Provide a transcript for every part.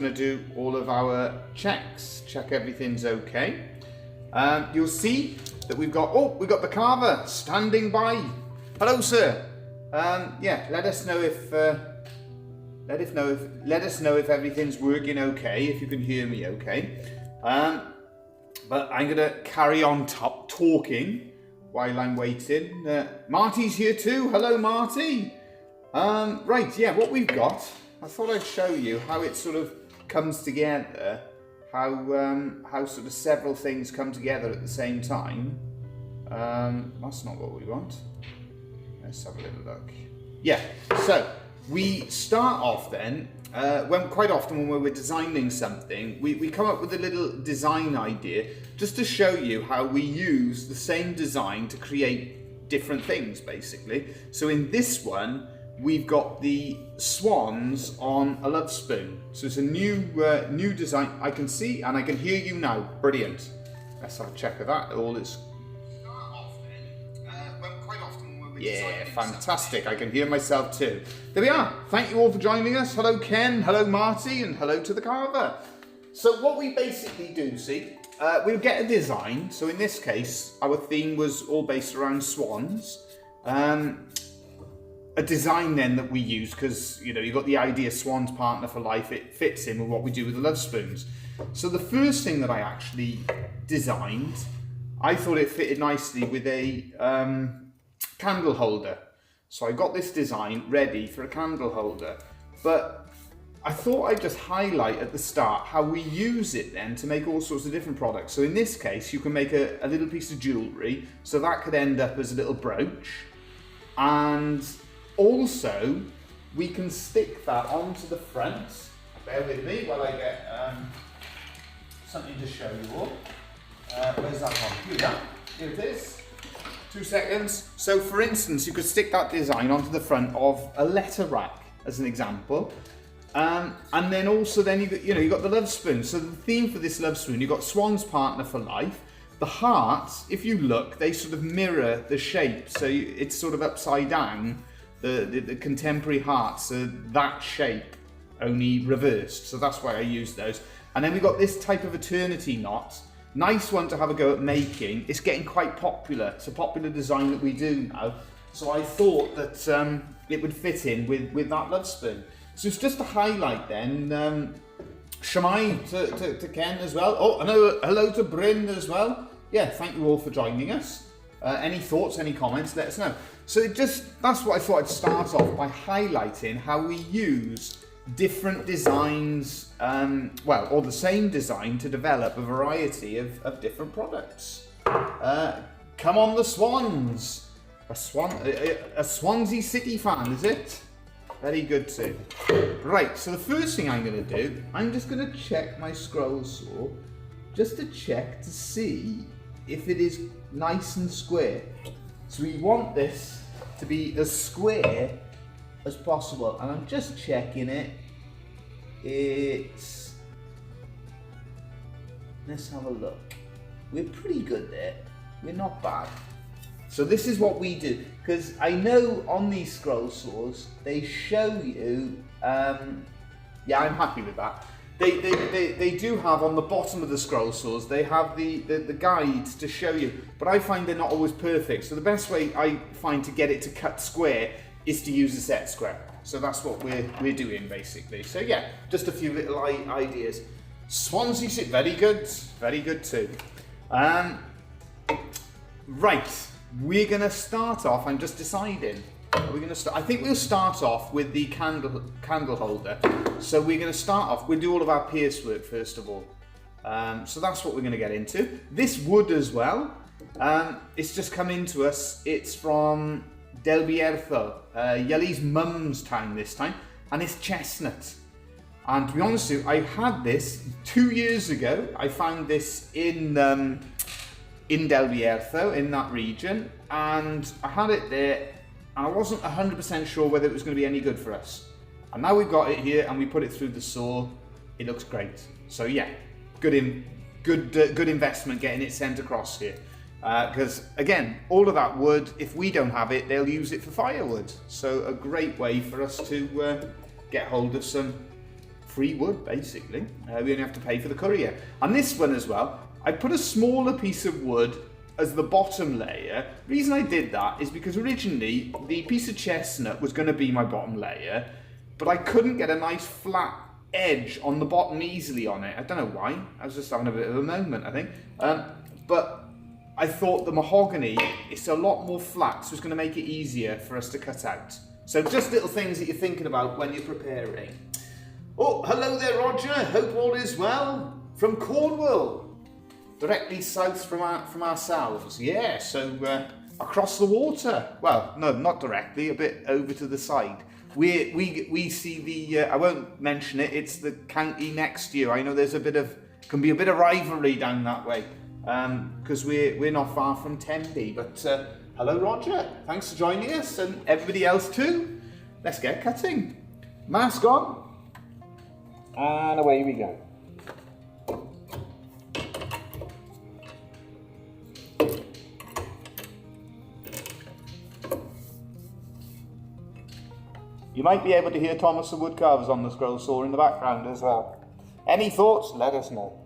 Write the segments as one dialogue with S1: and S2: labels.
S1: going to do all of our checks, check everything's okay. You'll see that we've got the carver standing by. Hello, sir. Yeah, let us know if everything's working okay, if you can hear me okay. But I'm gonna carry on talking while I'm waiting. Marty's here too. Hello, Marty. Right, yeah, what we've got, I thought I'd show you how it sort of comes together, how sort of several things come together at the same time. That's not what we want. Let's have a little look. Yeah, so we start off then, quite often when we're designing something, we come up with a little design idea just to show you how we use the same design to create different things, basically. So in this one, we've got the swans on a love spoon. So it's a new design. I can see and I can hear you now. Brilliant. Let's have a check of that. All is. Yeah, fantastic. I can hear myself too. There we are. Thank you all for joining us. Hello, Ken. Hello, Marty. And hello to the carver. So what we basically do, we'll get a design. So in this case, our theme was all based around swans. A design then that we use, because you've got the idea swans partner for life, it fits in with what we do with the love spoons. So the first thing that I actually designed, I thought it fitted nicely with a candle holder. So I got this design ready for a candle holder, but I thought I'd just highlight at the start how we use it then to make all sorts of different products. So in this case, you can make a little piece of jewellery, so that could end up as a little brooch, and also we can stick that onto the front. Bear with me while I get something to show you all. Where's that one? Here we are. Here it is. 2 seconds. So for instance, you could stick that design onto the front of a letter rack as an example. And then also you've got the love spoon. So the theme for this love spoon, you've got swan's partner for life. The hearts, if you look, they sort of mirror the shape. So it's sort of upside down. The contemporary hearts are that shape, only reversed. So that's why I used those. And then we've got this type of eternity knot. Nice one to have a go at making. It's getting quite popular. It's a popular design that we do now. So I thought that it would fit in with that love spoon. So it's just to highlight then, Shamai to Ken as well. Oh, hello to Bryn as well. Yeah, thank you all for joining us. Any thoughts, any comments, let us know. So that's what I thought I'd start off by highlighting how we use different designs, or the same design to develop a variety of different products. Come on the swans. A Swansea City fan, is it? Very good too. Right, so the first thing I'm going to do, I'm just going to check my scroll saw, just to check to see if it is nice and square. So we want this to be as square as possible, and I'm just checking it. Let's have a look. We're pretty good there. We're not bad. So this is what we do, because I know on these scroll saws they show you. Yeah, I'm happy with that. They do have on the bottom of the scroll saws, they have the guides to show you, but I find they're not always perfect. So the best way I find to get it to cut square is to use a set square. So that's what we're doing basically. So yeah, just a few little ideas. Swansea City, very good too. Right, we're gonna start off. I'm just deciding. I think we'll start off with the candle holder. So we're going to start off, we'll do all of our pierce work first of all. So that's what we're going to get into. This wood as well, it's just come into us. It's from Del Bierzo, Yeli's mum's town this time, and it's chestnut. And to be honest with you, I had this 2 years ago. I found this in Del Bierzo, in that region, and I had it there. I wasn't 100% sure whether it was going to be any good for us. And now we've got it here and we put it through the saw. It looks great. So yeah, good investment getting it sent across here. Because again, all of that wood, if we don't have it, they'll use it for firewood. So a great way for us to get hold of some free wood, basically. We only have to pay for the courier. And this one as well, I put a smaller piece of wood as the bottom layer. The reason I did that is because originally the piece of chestnut was going to be my bottom layer, but I couldn't get a nice flat edge on the bottom easily on it. I don't know why. I was just having a bit of a moment, I think. But I thought the mahogany, it's a lot more flat, so it's going to make it easier for us to cut out. So just little things that you're thinking about when you're preparing. Oh, hello there, Roger. Hope all is well. From Cornwall, directly south from ourselves. Yeah, so across the water. Well, no, not directly. A bit over to the side. We see the. I won't mention it. It's the county next to you. I know there's can be a bit of rivalry down that way. Because we're not far from Tenby. But hello, Roger. Thanks for joining us, and everybody else too. Let's get cutting. Mask on. And away we go. You might be able to hear Thomas the Woodcarver's on the scroll saw in the background as well. Any thoughts? Let us know.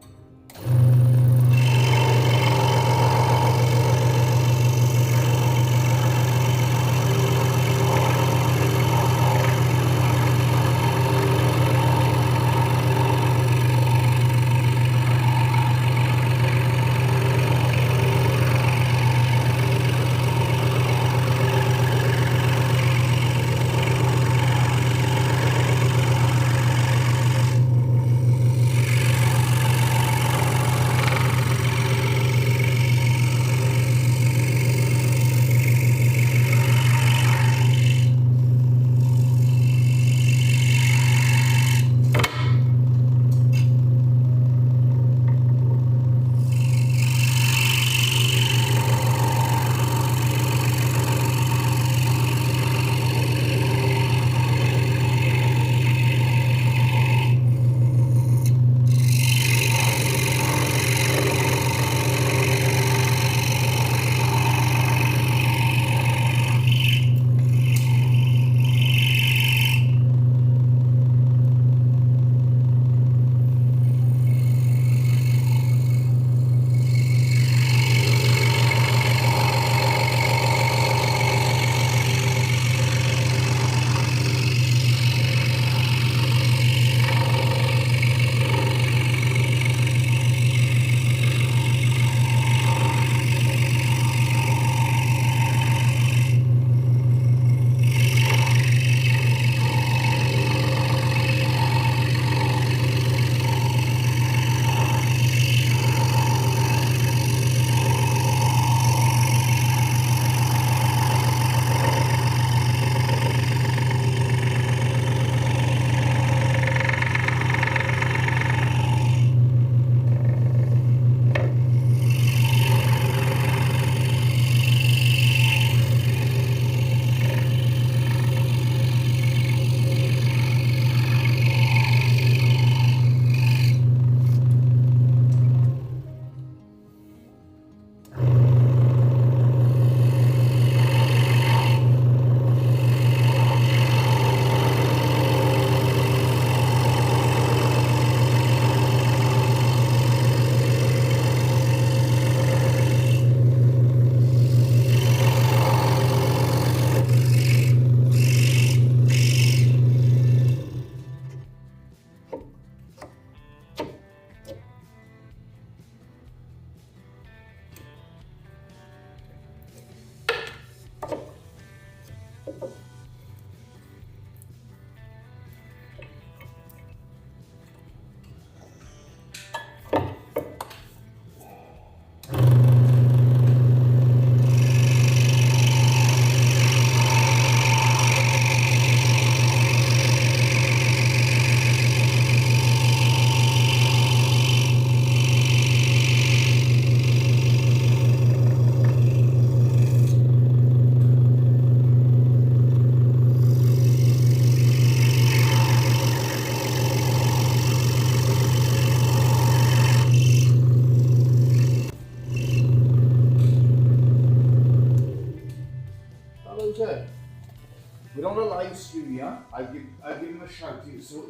S1: We're on a live stream here. I've given him a shout to sort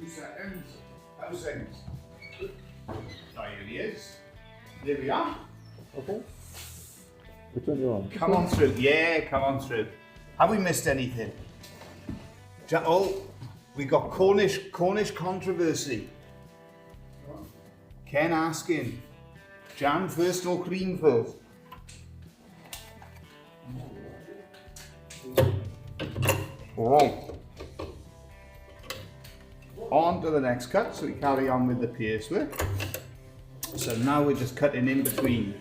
S1: 2 seconds. How's things? Oh, here he is. There we are.
S2: Okay. Which one do you want?
S1: Come on through. Yeah, come on through. Have we missed anything? Oh, we got Cornish controversy. Ken asking, jam first or cream first? Right. On to the next cut, so we carry on with the pierce work. So now we're just cutting in between.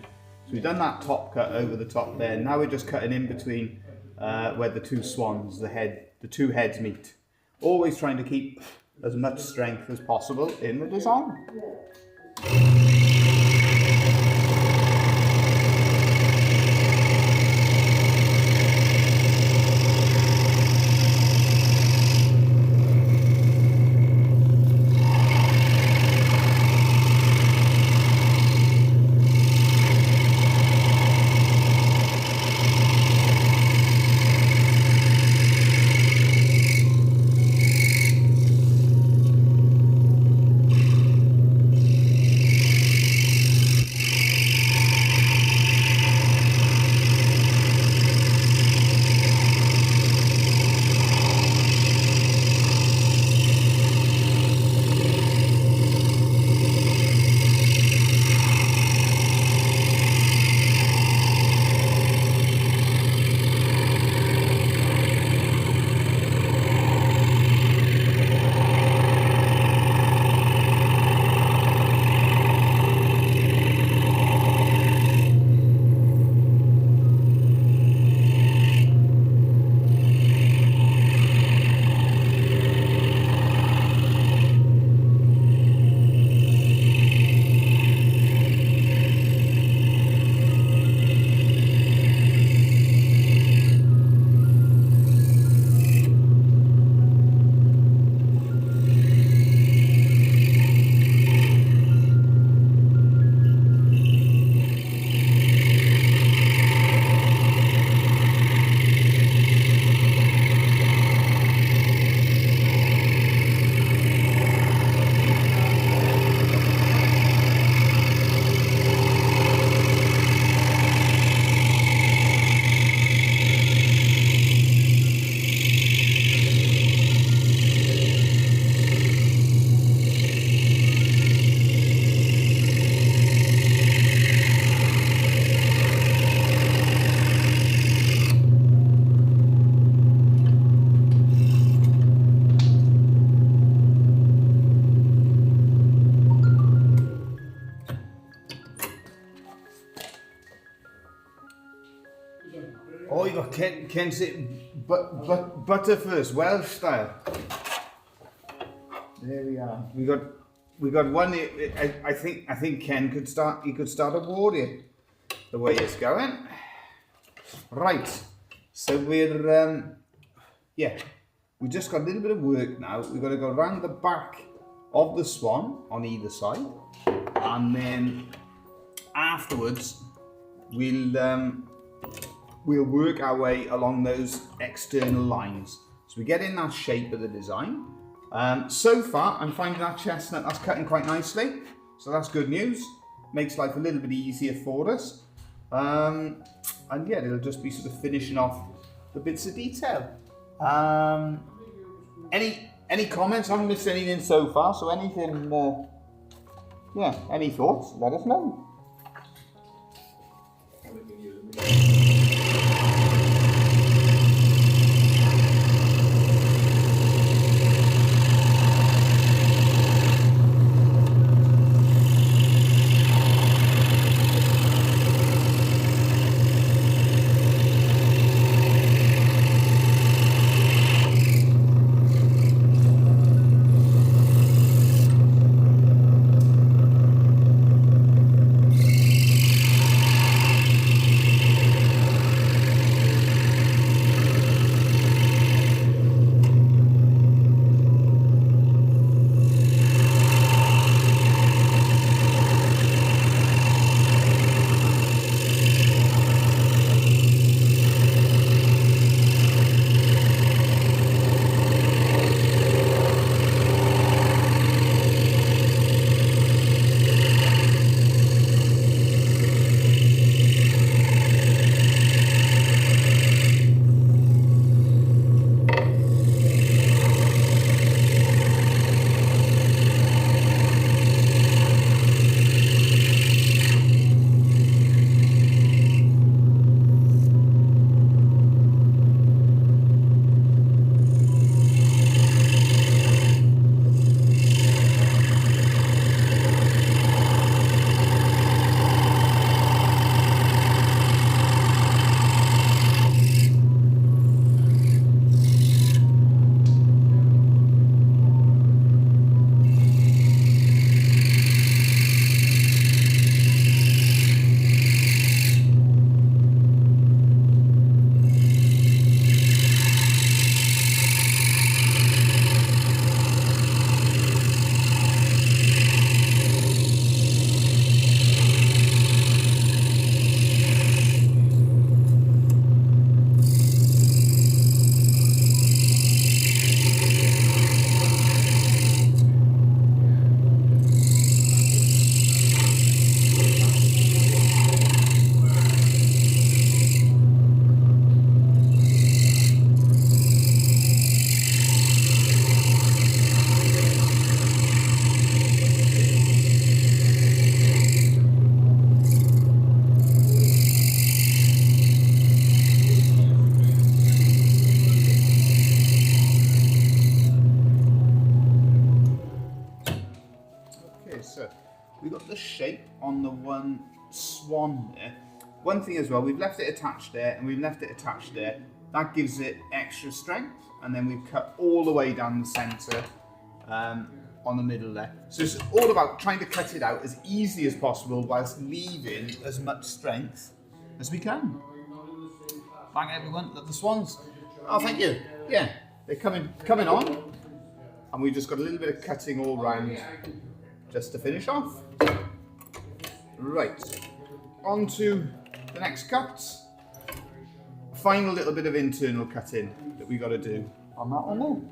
S1: So we've done that top cut over the top there. Now we're just cutting in between where the two swans, the two heads meet. Always trying to keep as much strength as possible in the design. Oh, you got Ken's butter first, Welsh style. There we are. We got one. I think Ken could start. He could start a war here. The way it's going. Right. So we're we just got a little bit of work now. We've got to go around the back of the swan on either side, and then afterwards we'll work our way along those external lines. So we get in that shape of the design. So far, I'm finding that chestnut that's cutting quite nicely. So that's good news. Makes life a little bit easier for us. And yeah, it'll just be sort of finishing off the bits of detail. Any comments? I haven't missed anything so far. So anything, any thoughts? Let us know. Okay, so we've got the shape on the one swan there. One thing as well, we've left it attached there and we've left it attached there. That gives it extra strength, and then we've cut all the way down the centre on the middle there. So it's all about trying to cut it out as easily as possible whilst leaving as much strength as we can. Thank everyone, love the swans. Oh, thank you. Yeah, they're coming on, and we've just got a little bit of cutting all round just to finish off. Right, on to the next cut. Final little bit of internal cutting that we got to do on that one now.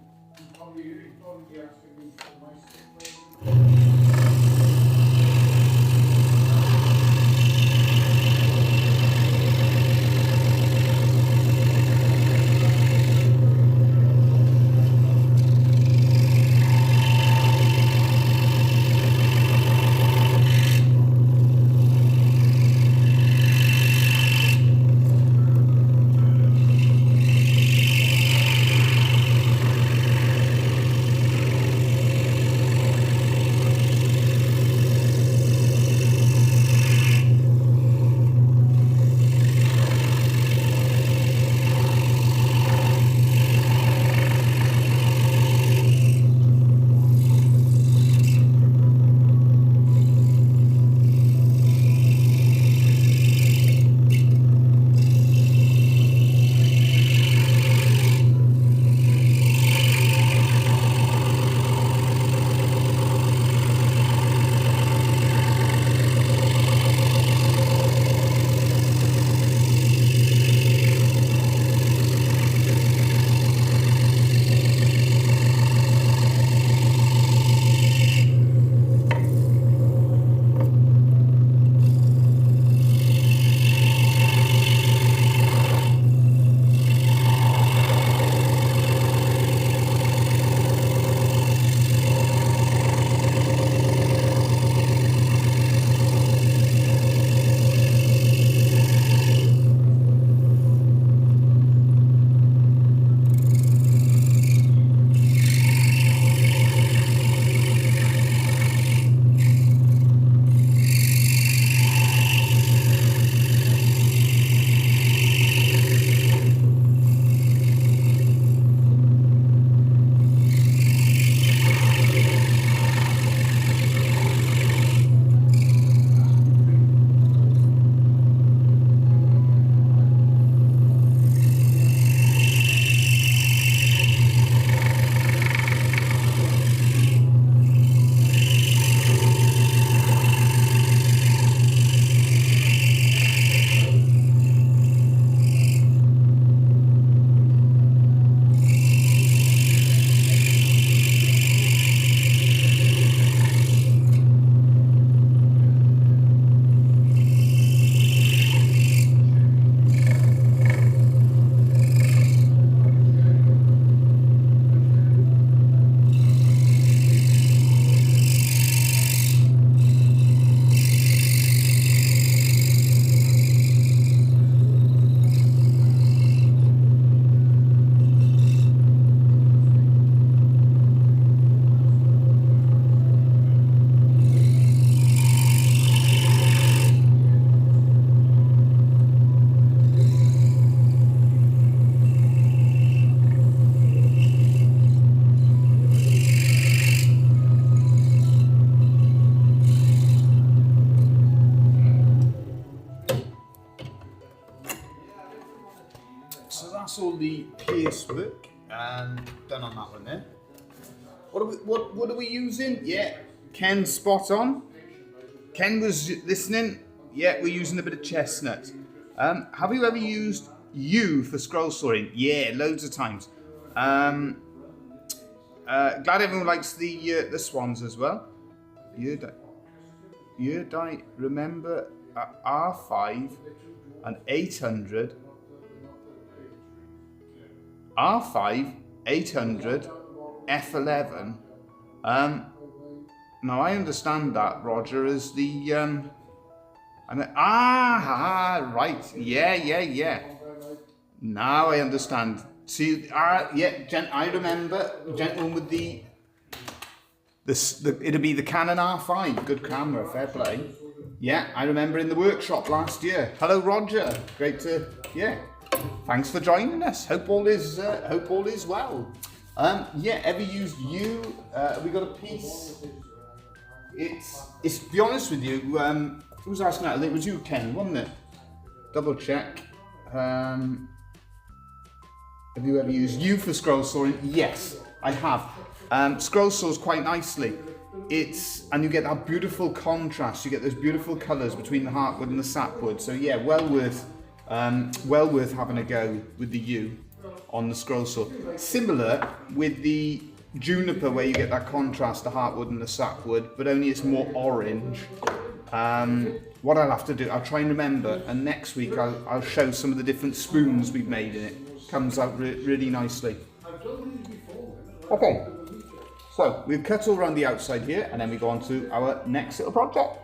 S1: that's all the pierce work and done on that one there. What are we using? Yeah, Ken's spot on. Ken was listening. Yeah, we're using a bit of chestnut. Have you ever used yew for scroll sawing? Yeah, loads of times. Glad everyone likes the swans as well. I remember R5 and 800. R5, 800, F11. Now I understand that, Roger, as the right, yeah. Now I understand. See, I remember gentleman with the it'll be the Canon R5. Good camera, fair play. Yeah, I remember in the workshop last year. Hello, Roger. Great to, yeah. Thanks for joining us. Hope all is well. Yeah, ever used you? We got a piece. It's to be honest with you. Who was asking that? I think it was you, Ken, wasn't it? Double check. Have you ever used you for scroll sawing? Yes, I have. Scroll saws quite nicely. And you get that beautiful contrast. You get those beautiful colours between the heartwood and the sapwood. So yeah, well worth having a go with the yew on the scroll saw. Similar with the juniper, where you get that contrast, the heartwood and the sapwood, but only it's more orange. What I'll have to do, I'll try and remember, and next week I'll show some of the different spoons we've made in it. Comes out really nicely. Okay, so we've cut all around the outside here, and then we go on to our next little project.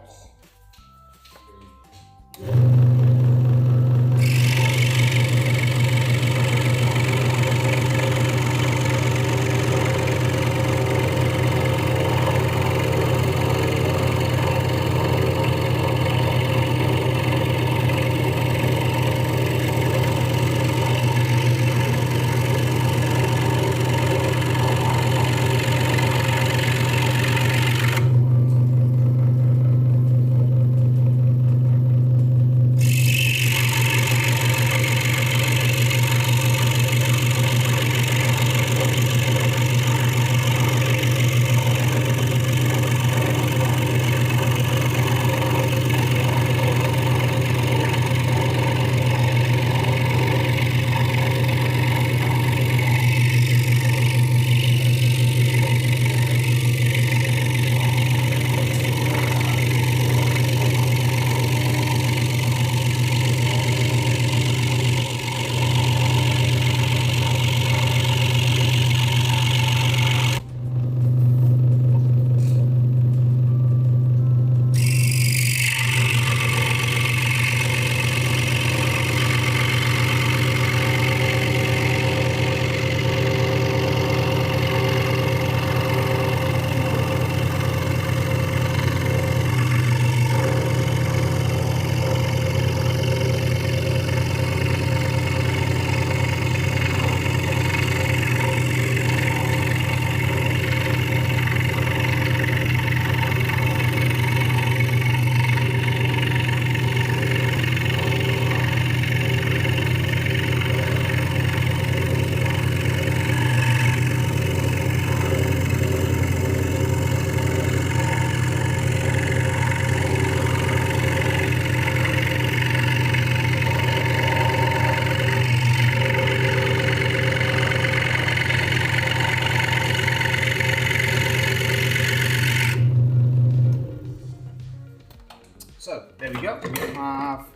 S1: So there we go. We have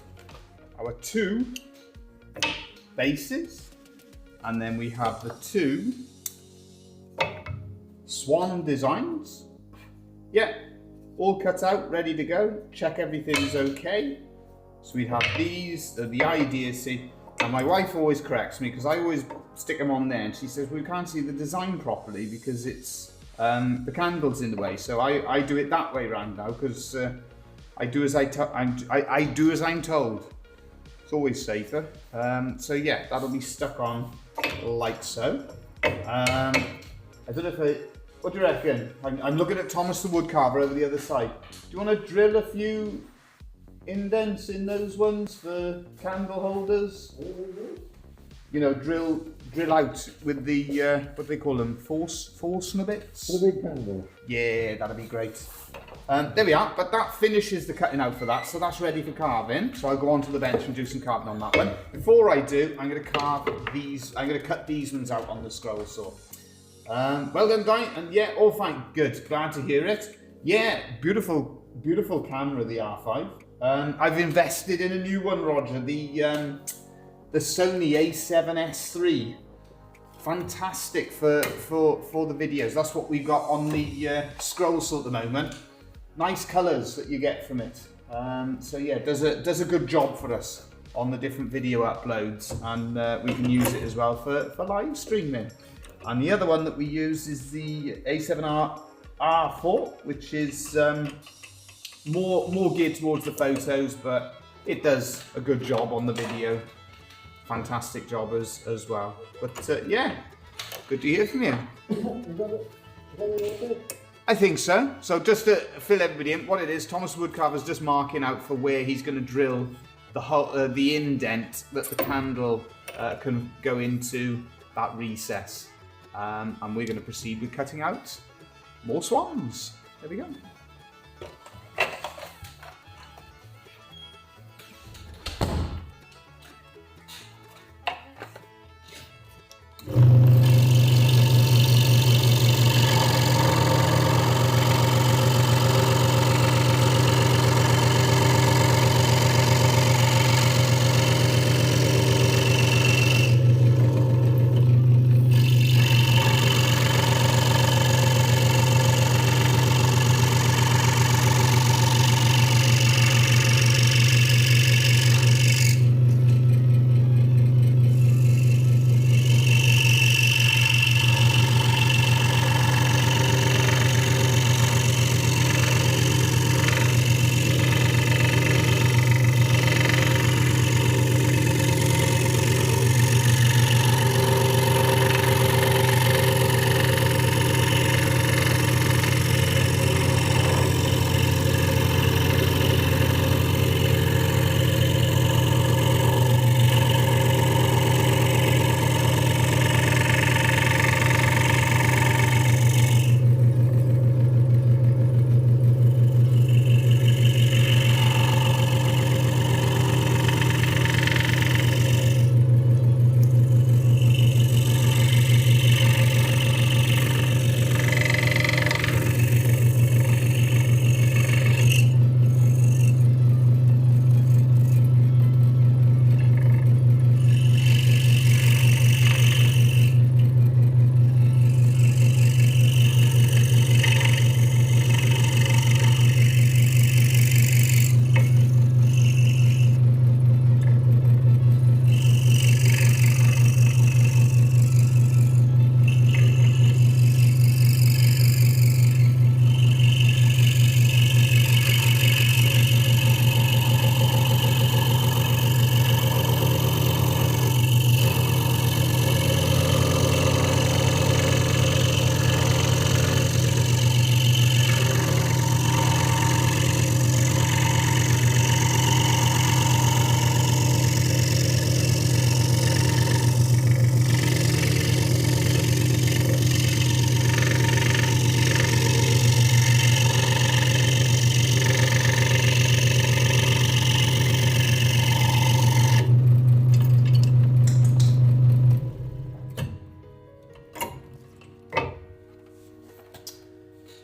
S1: our two bases, and then we have the two swan designs. Yeah, all cut out, ready to go. Check everything's okay. So we have these, the idea, see, and my wife always corrects me because I always stick them on there, and she says, well, we can't see the design properly because it's the candle's in the way. So I do it that way round now because I do as I do as I'm told. It's always safer. So yeah, that'll be stuck on like so. I don't know if what do you reckon? I'm looking at Thomas the Woodcarver over the other side. Do you want to drill a few indents in those ones for candle holders? You know, drill out with the what do they call them? Forstner bits?
S2: The big candle.
S1: Yeah, that'd be great. There we are, but that finishes the cutting out for that, so that's ready for carving. So I'll go onto the bench and do some carving on that one. Before I do, I'm going to carve these. I'm going to cut these ones out on the scroll saw. Well done, Guy, and yeah, all fine, good. Glad to hear it. Yeah, beautiful, beautiful camera, the R5. I've invested in a new one, Roger. The Sony A7S III. Fantastic for the videos. That's what we got on the scroll saw at the moment. Nice colours that you get from it. So yeah, does a good job for us on the different video uploads, and we can use it as well for live streaming. And the other one that we use is the A7R R4, which is more geared towards the photos, but it does a good job on the video. Fantastic job as well. But yeah, good to hear from you. I think so. So just to fill everybody in, what it is, Thomas Woodcarver's just marking out for where he's going to drill the whole, the indent that the candle can go into that recess. And we're going to proceed with cutting out more swans. There we go.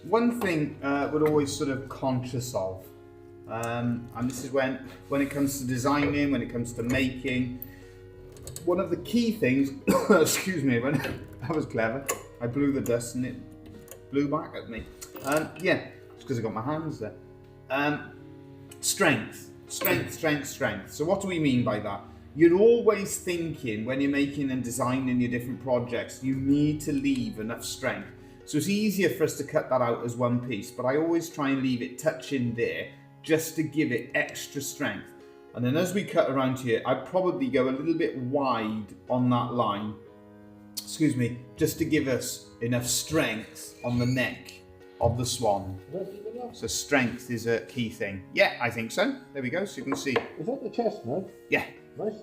S1: One thing we're always sort of conscious of, and this is when it comes to designing, when it comes to making, one of the key things, excuse me, when that was clever, I blew the dust and it blew back at me. Yeah, it's because I got my hands there. Strength. So what do we mean by that? You're always thinking when you're making and designing your different projects, you need to leave enough strength. So it's easier for us to cut that out as one piece, but I always try and leave it touching there just to give it extra strength. And then as we cut around here, I'd probably go a little bit wide on that line, excuse me, just to give us enough strength on the neck of the swan. So strength is a key thing. Yeah, I think so. There we go, so you can see.
S2: Is that the chestnut?
S1: Yeah.
S2: Nice.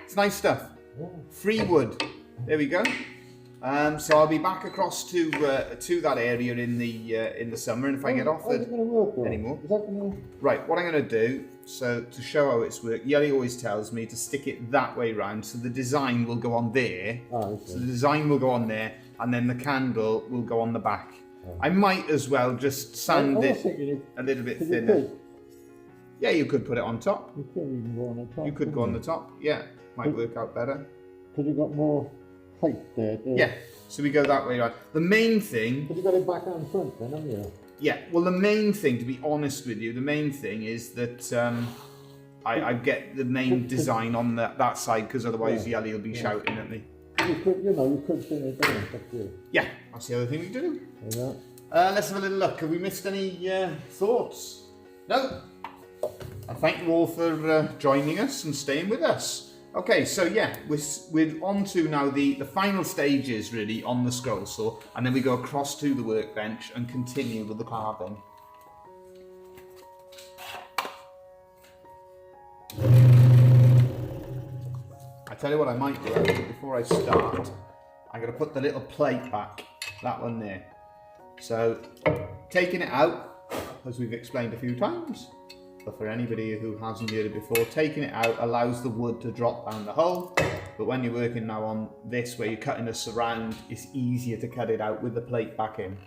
S1: It's nice stuff.
S2: Yeah.
S1: Free wood. There we go. So I'll be back across to that area in the summer, and if I get offered anymore.
S2: Is that gonna...
S1: Right, what I'm going to do, so to show how it's worked, Yelly always tells me to stick it that way round, so the design will go on there.
S2: Oh, okay.
S1: So the design will go on there, and then the candle will go on the back. Oh. I might as well just sand it a little bit thinner. Yeah, you could put it on top.
S2: You could even go on the top.
S1: You could go on the top, yeah. Might work out better.
S2: Because you've got more height there.
S1: Yeah, so we go that way around. The main thing...
S2: But you've got it back and front then, haven't you?
S1: Yeah, well the main thing, to be honest with you, the main thing is that I get the main design on that side, because otherwise Yelly will be shouting at me.
S2: You could thin it down, that's good.
S1: Yeah, that's the other thing we do.
S2: Yeah.
S1: Let's have a little look. Have we missed any thoughts? No. I thank you all for joining us and staying with us. Okay, so yeah, we're on to now the final stages really on the scroll saw, and then we go across to the workbench and continue with the carving. I tell you what I might do actually, before I start, I'm going to put the little plate back, that one there. So, taking it out, as we've explained a few times, but for anybody who hasn't heard it before, taking it out allows the wood to drop down the hole, but when you're working now on this, where you're cutting a surround, it's easier to cut it out with the plate back in.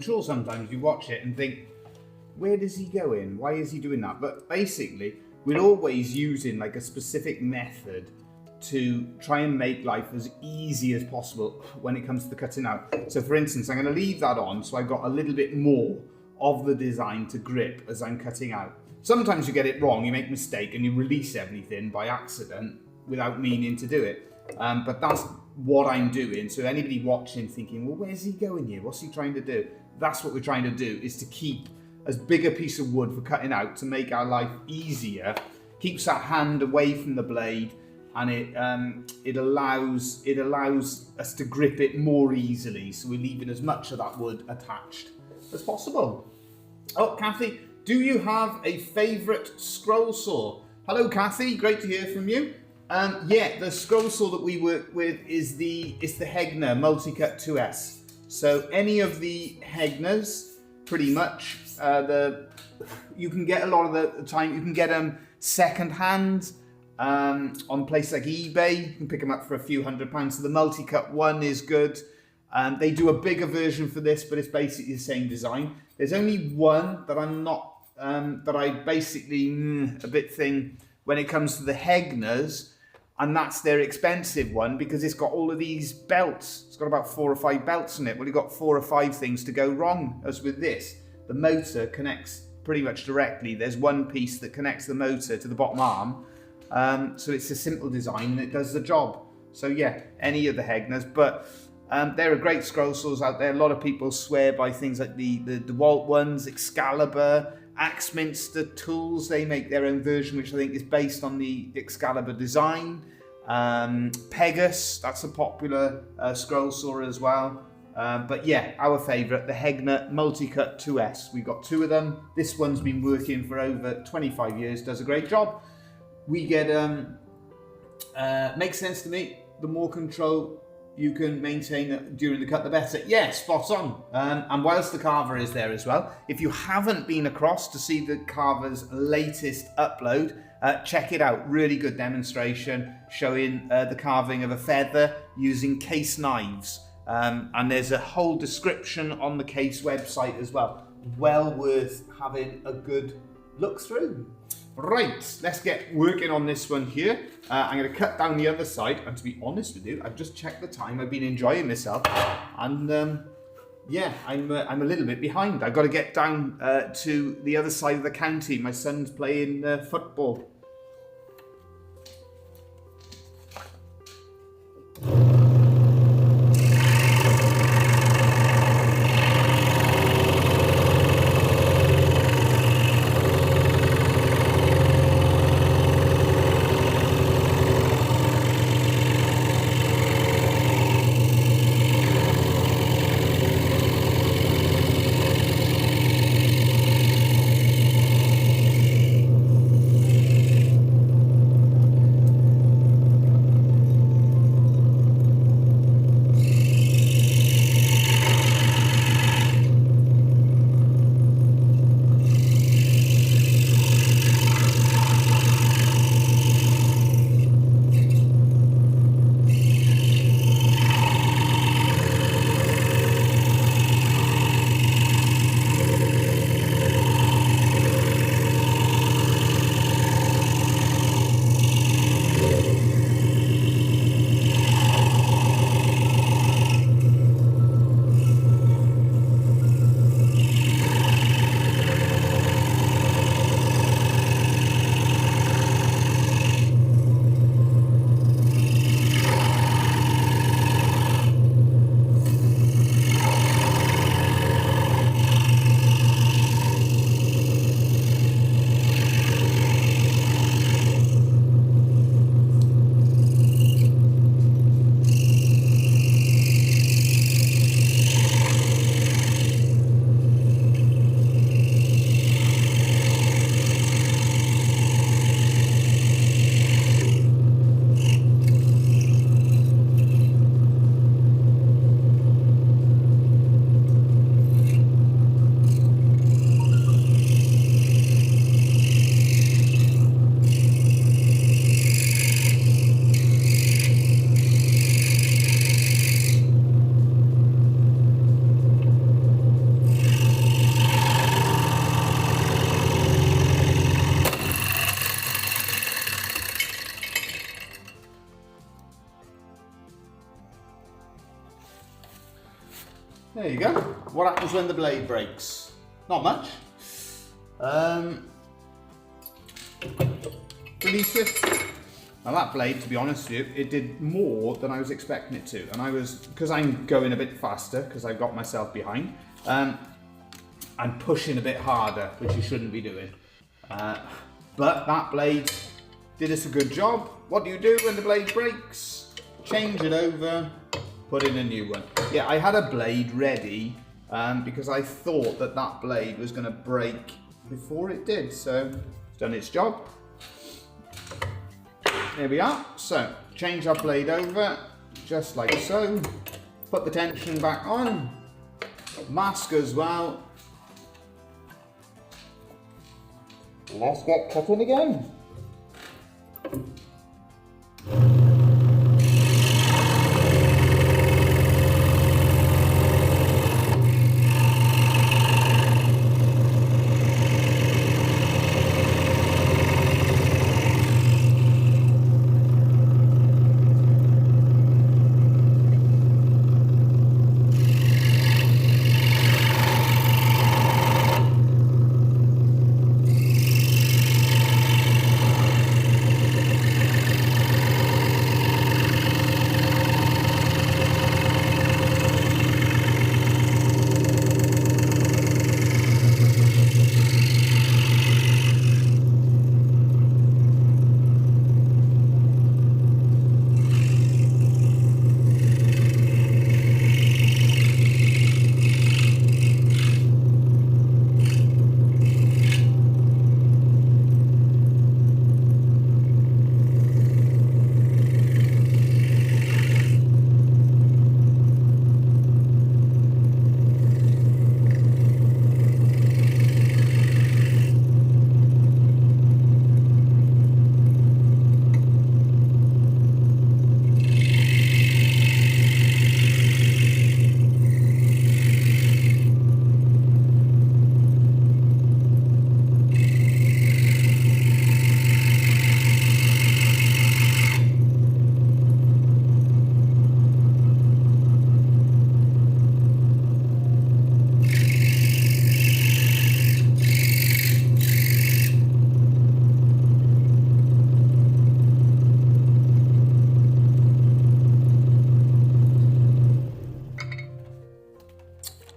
S1: sure sometimes you watch it and think, where does he go in? Why is he doing that? But basically, we're always using like a specific method to try and make life as easy as possible when it comes to the cutting out. So for instance, I'm going to leave that on so I've got a little bit more of the design to grip as I'm cutting out. Sometimes you get it wrong, you make a mistake and you release everything by accident without meaning to do it. But that's what I'm doing. So anybody watching thinking, well, where's he going here? What's he trying to do? That's what we're trying to do, is to keep as big a piece of wood for cutting out to make our life easier, keeps that hand away from the blade, and it allows us to grip it more easily. So we're leaving as much of that wood attached as possible. Oh, Kathy, do you have a favourite scroll saw? Hello, Kathy, great to hear from you. Yeah, the scroll saw that we work with is the Hegner Multicut 2S. So any of the Hegners, pretty much, you can get a lot of the time, you can get them second hand on places like eBay. You can pick them up for a few £100. So the Multicut one is good. They do a bigger version for this, but it's basically the same design. There's only one that I'm not, that I basically a bit thing when it comes to the Hegners, and that's their expensive one because it's got all of these belts. It's got about 4 or 5 belts in it. Well, you've got 4 or 5 things to go wrong. As with this, the motor connects pretty much directly. There's one piece that connects the motor to the bottom arm. So it's a simple design and it does the job. So yeah, any of the Hegners, but there are great scroll saws out there. A lot of people swear by things like the DeWalt ones, Excalibur, Axminster Tools. They make their own version, which I think is based on the Excalibur design. Pegasus, that's a popular scroll saw as well. But yeah, our favourite, the Hegner Multicut 2S. We've got 2 of them. This one's been working for over 25 years, does a great job. We get, makes sense to me, the more control you can maintain during the cut, the better. Yeah, spot on. And whilst the carver is there as well, if you haven't been across to see the carver's latest upload, check it out. Really good demonstration showing the carving of a feather using case knives. And there's a whole description on the case website as well. Well worth having a good look through. Right, let's get working on this one here. I'm going to cut down the other side, and to be honest with you, I've just checked the time. I've been enjoying myself, and yeah, I'm a little bit behind. I've got to get down to the other side of the county. My son's playing football. what happens when the blade breaks? Not much. Release it. Now that blade, to be honest with you, it did more than I was expecting it to. And because I'm going a bit faster, because I got myself behind, I'm pushing a bit harder, which you shouldn't be doing. But that blade did us a good job. What do you do when the blade breaks? Change it over, put in a new one. Yeah, I had a blade ready because I thought that blade was going to break before it did. So it's done its job. There we are. So change our blade over, just like so. Put the tension back on. Mask as well. Let's get cutting again.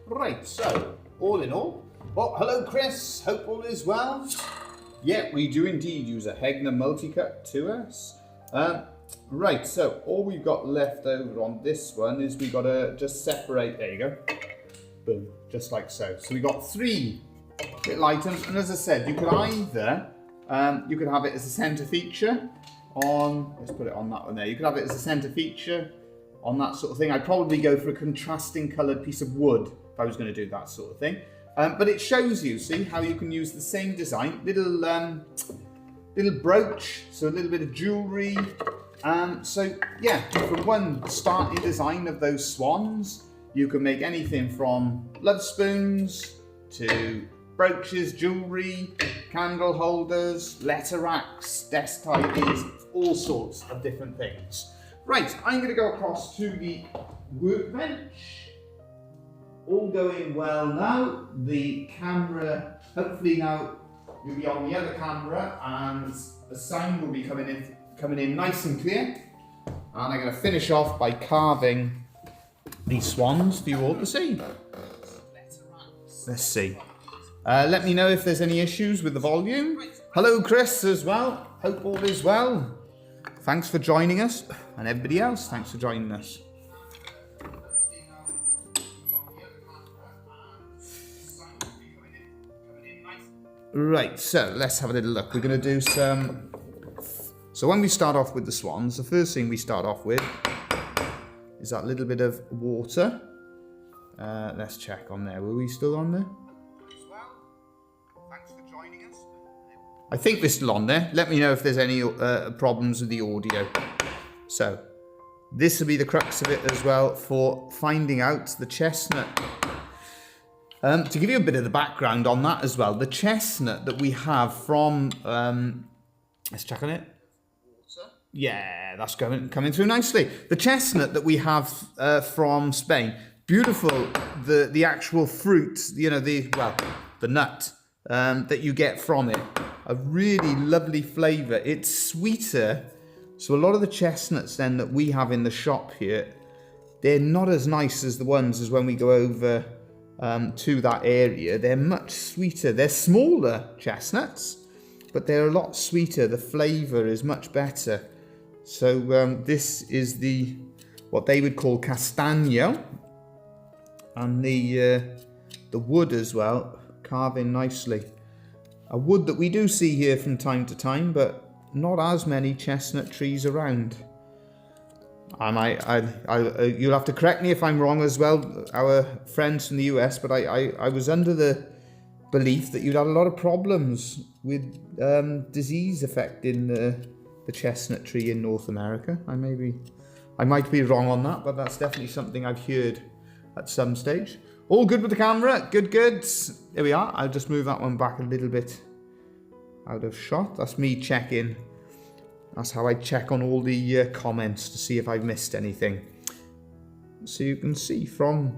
S1: Right, so all in all, well, hello Chris, hope all is well. Yeah, we do indeed use a Hegner Multicut 2S. Right, so all we've got left over on this one is we've got to just separate, there you go, boom, just like so. So we've got 3 little items, and as I said, you could either, you could have it as a center feature on, let's put it on that one there, you could have it as a center feature on that sort of thing. I'd probably go for a contrasting coloured piece of wood if I was going to do that sort of thing. But it shows you, see, how you can use the same design, little brooch, so a little bit of jewellery. So yeah, from one starting design of those swans, you can make anything from love spoons to brooches, jewellery, candle holders, letter racks, desk tidies, all sorts of different things. Right, I'm going to go across to the workbench. All going well now. The camera, hopefully now you'll be on the other camera and the sound will be coming in nice and clear. And I'm going to finish off by carving these swans for you all to see. Let's see. Let me know if there's any issues with the volume. Hello Chris as well. Hope all is well. Thanks for joining us, and everybody else, thanks for joining us. Right, so let's have a little look. We're going to do some... So when we start off with the swans, the first thing we start off with is that little bit of water. Let's check on there. Were we still on there? I think we're still on there. Let me know if there's any problems with the audio. So, this will be the crux of it as well for finding out the chestnut. To give you a bit of the background on that as well, the chestnut that we have from... let's check on it. Yeah, that's coming through nicely. The chestnut that we have from Spain, beautiful. The actual fruit, you know, the nut that you get from it. A really lovely flavour. It's sweeter. So a lot of the chestnuts then that we have in the shop here, they're not as nice as the ones as when we go over to that area. They're much sweeter. They're smaller chestnuts, but they're a lot sweeter. The flavour is much better. So this is what they would call castagno, and the wood as well, carving nicely. A wood that we do see here from time to time, but not as many chestnut trees around. You'll have to correct me if I'm wrong as well, our friends from the US, but I was under the belief that you'd had a lot of problems with disease affecting the chestnut tree in North America. I might be wrong on that, but that's definitely something I've heard at some stage. All good with the camera, good. There we are. I'll just move that one back a little bit out of shot. That's me checking. That's how I check on all the comments to see if I've missed anything. So you can see from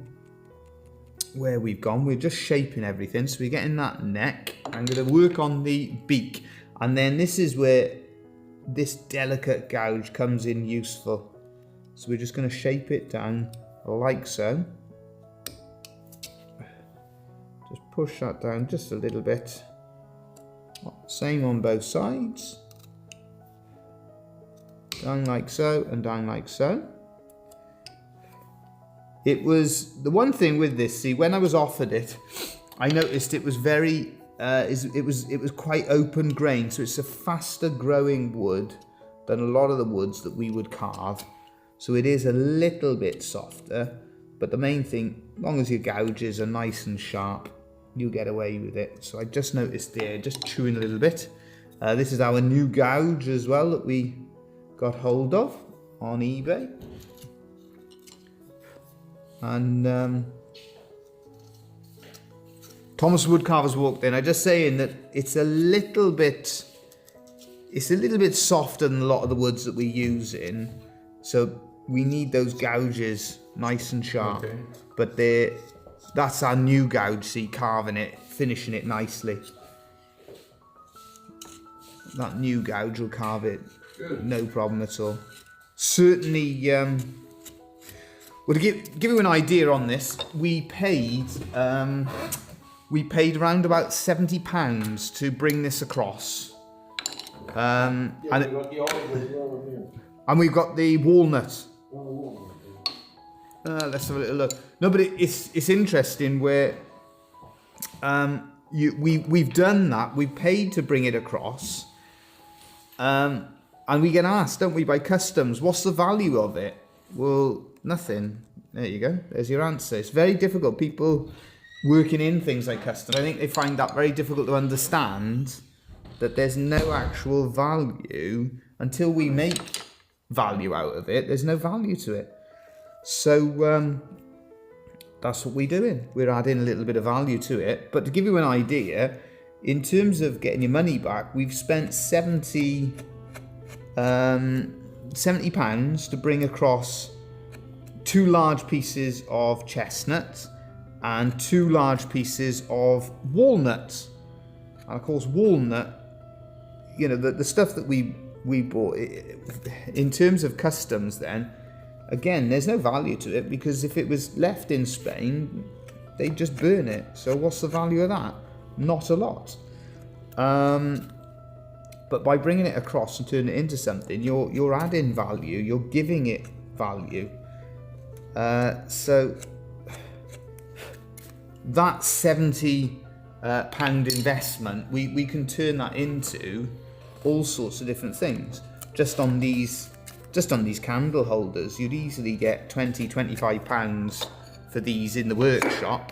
S1: where we've gone, we're just shaping everything. So we're getting that neck. I'm going to work on the beak. And then this is where this delicate gouge comes in useful. So we're just going to shape it down like so. Just push that down just a little bit. Same on both sides. Down like so and down like so. It was the one thing with this, see, when I was offered it, I noticed it was very it was quite open grain, so it's a faster growing wood than a lot of the woods that we would carve. So it is a little bit softer, but the main thing, as long as your gouges are nice and sharp, you get away with it. So I just noticed there, just chewing a little bit. This is our new gouge as well that we got hold of on eBay. And Thomas Woodcarver's walked in. I'm just saying that it's a little bit softer than a lot of the woods that we use in. So we need those gouges nice and sharp. Okay. But that's our new gouge, see, carving it, finishing it nicely. That new gouge will carve it. Good. No problem at all. Certainly, well, to give you an idea on this, we paid around about £70 to bring this across. And we've got the walnut. Let's have a little look. No, but it's interesting where we've done that. We paid to bring it across. And we get asked, don't we, by customs, what's the value of it? Well, nothing. There you go. There's your answer. It's very difficult. People working in things like custom, I think they find that very difficult to understand, that there's no actual value until we make value out of it. There's no value to it. So that's what we're doing. We're adding a little bit of value to it. But to give you an idea, in terms of getting your money back, we've spent £70 to bring across 2 large pieces of chestnut and 2 large pieces of walnut. And of course, walnut, you know, the stuff that we bought, in terms of customs then, again, there's no value to it, because if it was left in Spain, they'd just burn it. So what's the value of that? Not a lot. But by bringing it across and turning it into something, you're adding value, you're giving it value. So that £70 investment, we can turn that into all sorts of different things. Just on these candle holders, you'd easily get £20-25 for these in the workshop.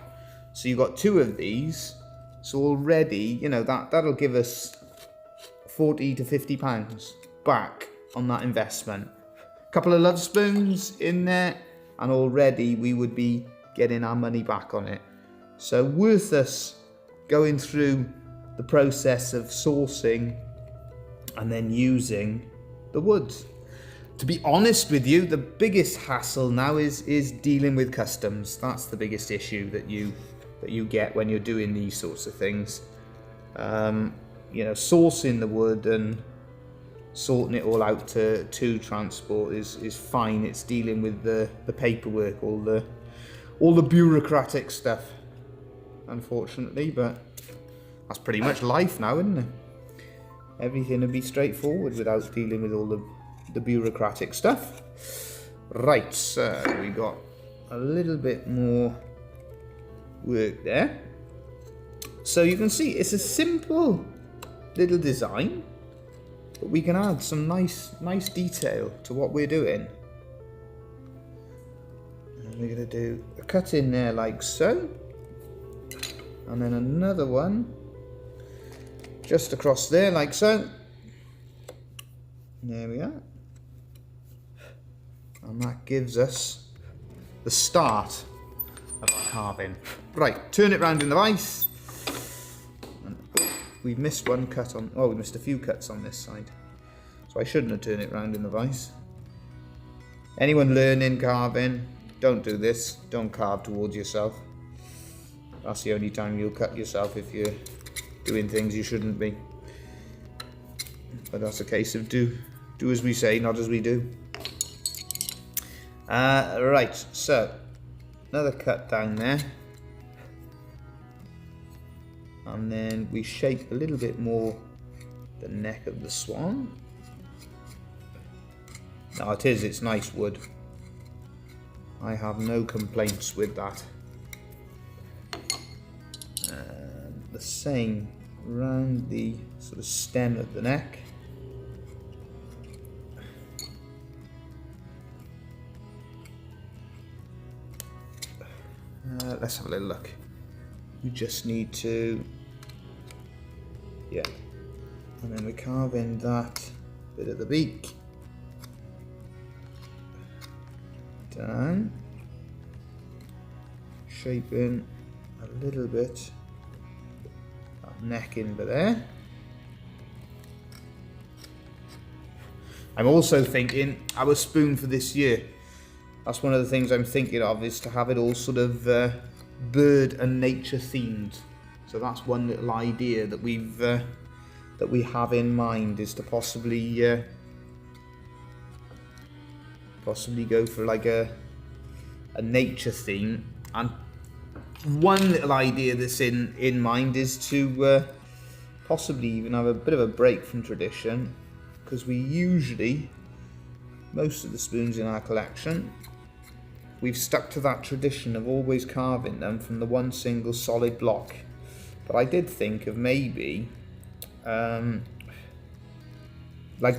S1: So you've got 2 of these. So already, you know, that'll give us £40 to £50 back on that investment. A couple of Lovespoons in there, and already we would be getting our money back on it. So worth us going through the process of sourcing and then using the woods. To be honest with you, the biggest hassle now is dealing with customs. That's the biggest issue that you get when you're doing these sorts of things. You know, sourcing the wood and sorting it all out to transport is fine. It's dealing with the paperwork, all the bureaucratic stuff, unfortunately. But that's pretty much life now, isn't it? Everything would be straightforward without dealing with all the bureaucratic stuff. Right, so we got a little bit more work there. So you can see it's a simple little design, but we can add some nice detail to what we're doing. And we're going to do a cut in there like so, and then another one just across there like so. There we are. And that gives us the start of our carving. Right, turn it round in the vise. And we've missed one cut on, we missed a few cuts on this side. So I shouldn't have turned it round in the vise. Anyone learning carving, don't do this. Don't carve towards yourself. That's the only time you'll cut yourself, if you're doing things you shouldn't be. But that's a case of do as we say, not as we do. Right, so another cut down there, and then we shape a little bit more the neck of the swan. Now it's nice wood. I have no complaints with that. And the same round the sort of stem of the neck. Let's have a little look. We just need to, yeah, and then we carve in that bit of the beak down, shaping a little bit that neck in there. I'm also thinking our spoon for this year. That's one of the things I'm thinking of, is to have it all sort of bird and nature themed. So that's one little idea that we have in mind, is to possibly go for like a nature theme. And one little idea that's in mind is to possibly even have a bit of a break from tradition, because we usually, most of the spoons in our collection, we've stuck to that tradition of always carving them from the one single solid block. But I did think of maybe, like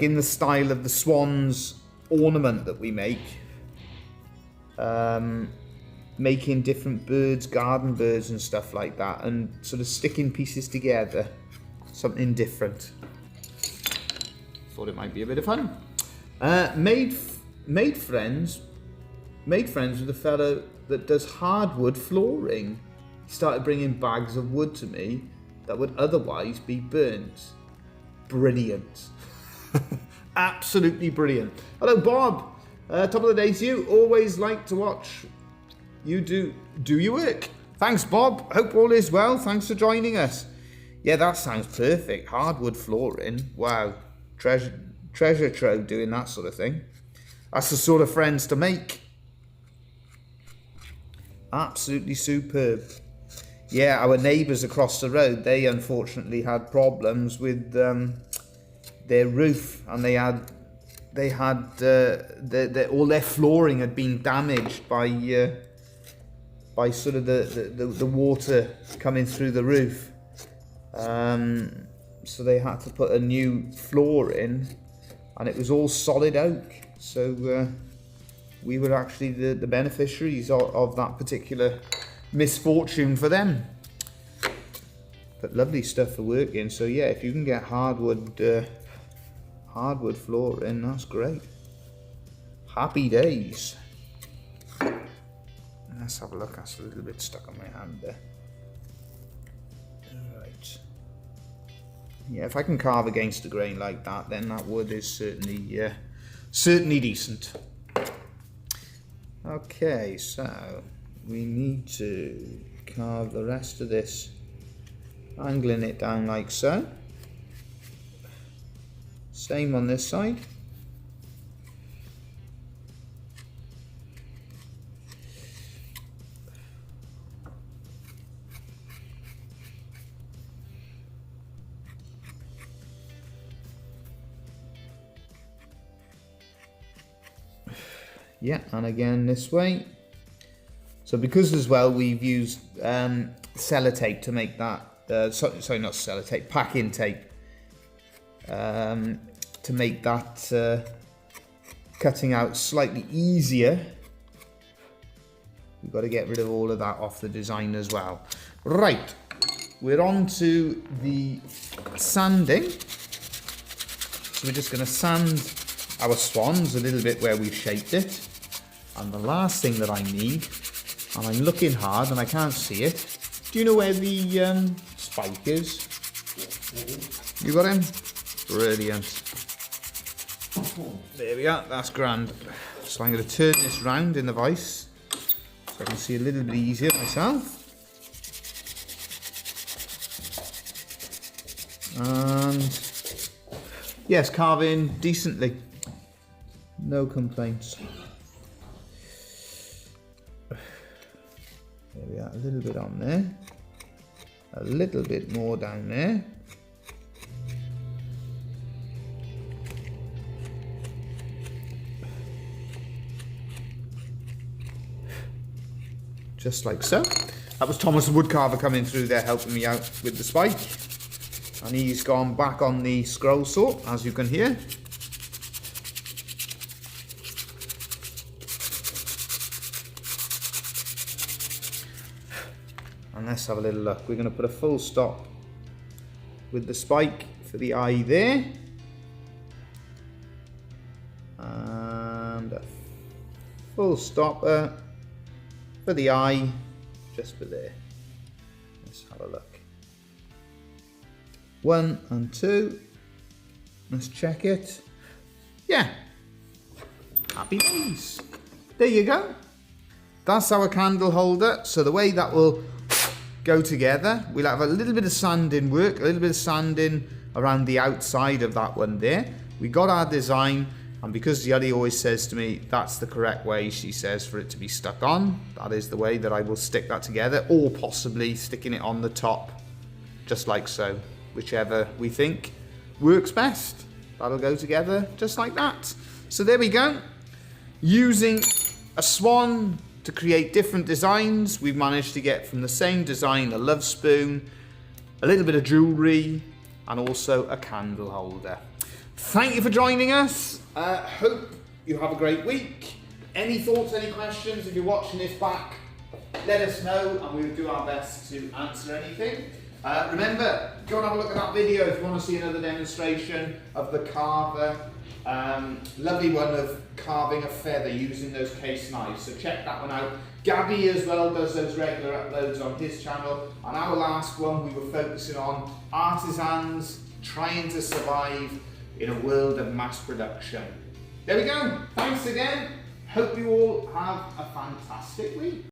S1: in the style of the swan's ornament that we make, making different birds, garden birds and stuff like that, and sort of sticking pieces together, something different. Thought it might be a bit of fun. Made friends with a fellow that does hardwood flooring. He started bringing bags of wood to me that would otherwise be burnt. Brilliant. Absolutely brilliant. Hello, Bob. Top of the day to you. Always like to watch you do your work. Thanks, Bob. Hope all is well. Thanks for joining us. Yeah, that sounds perfect. Hardwood flooring. Wow. Treasure trove doing that sort of thing. That's the sort of friends to make. Absolutely superb. Yeah, our neighbours across the road, they unfortunately had problems with their roof, and they had all their flooring had been damaged by sort of the water coming through the roof. So they had to put a new floor in, and it was all solid oak. So we were actually the beneficiaries of that particular misfortune for them. But lovely stuff for working. So yeah, if you can get hardwood flooring, that's great. Happy days. Let's have a look. That's a little bit stuck on my hand there. Right. Yeah, if I can carve against the grain like that, then that wood is certainly certainly decent. Okay, so we need to carve the rest of this, angling it down like so. Same on this side. Yeah, and again this way. So because as well we've used sellotape to make that, sorry not sellotape, pack-in tape, to make that cutting out slightly easier. We've got to get rid of all of that off the design as well. Right, we're on to the sanding. So we're just going to sand our swans a little bit where we've shaped it. And the last thing that I need, and I'm looking hard and I can't see it. Do you know where the spike is? You got him? Brilliant. There we are, that's grand. So I'm going to turn this round in the vise so I can see a little bit easier myself. And yes, carving decently. No complaints. There we are, a little bit on there. A little bit more down there. Just like so. That was Thomas the woodcarver coming through there helping me out with the spike. And he's gone back on the scroll saw, as you can hear. And let's have a little look. We're going to put a full stop with the spike for the eye there. And a full stopper for the eye just for there. Let's have a look. 1 and 2. Let's check it. Yeah. Happy days. There you go. That's our candle holder. So the way that will go together, we'll have a little bit of sanding work, a little bit of sanding around the outside of that one there. We got our design, and because Yuri always says to me that's the correct way, she says, for it to be stuck on, that is the way that I will stick that together, or possibly sticking it on the top just like so, whichever we think works best. That'll go together just like that. So there we go. Using a swan to create different designs, we've managed to get from the same design a love spoon, a little bit of jewellery, and also a candle holder. Thank you for joining us. Hope you have a great week. Any thoughts, any questions, if you're watching this back, let us know and we'll do our best to answer anything. Remember, go and have a look at that video if you want to see another demonstration of the carver. Lovely one of carving a feather using those case knives, so check that one out. Gabby as well does those regular uploads on his channel, and our last one we were focusing on artisans trying to survive in a world of mass production. There we go, thanks again, hope you all have a fantastic week.